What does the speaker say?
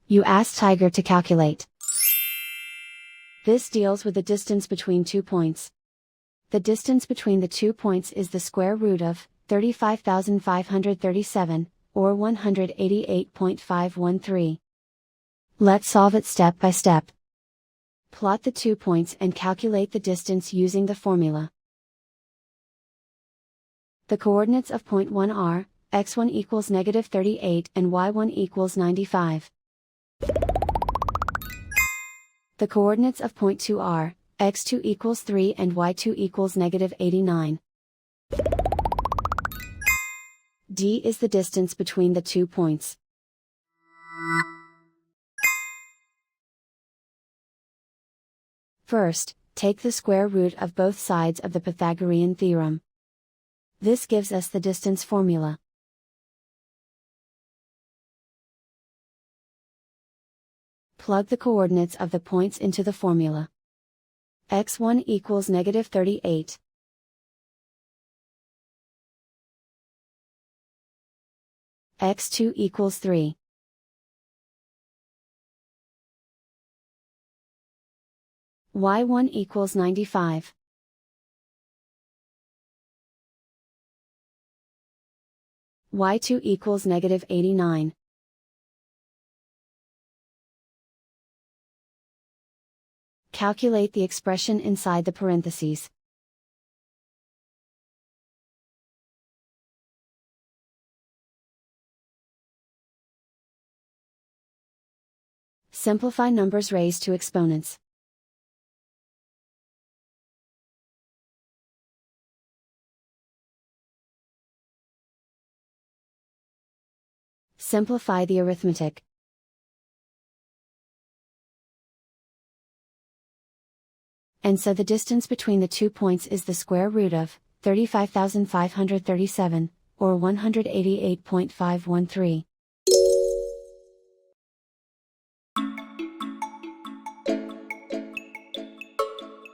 You ask Tiger to calculate. This deals with the distance between 2 points. The distance between the 2 points is the square root of 35,537, or 188.513. Let's solve it step by step. Plot the 2 points and calculate the distance using the formula. The coordinates of point 1 are, x1 equals -38 and y1 equals 95. The coordinates of point 2 are, x2 equals 3 and y2 equals -89. D is the distance between the 2 points. First, take the square root of both sides of the Pythagorean theorem. This gives us the distance formula. Plug the coordinates of the points into the formula. x1 equals -38. x2 equals 3. y1 equals 95. y2 equals -89. Calculate the expression inside the parentheses. Simplify numbers raised to exponents. Simplify the arithmetic. And so the distance between the 2 points is the square root of 35,537, or 188.513.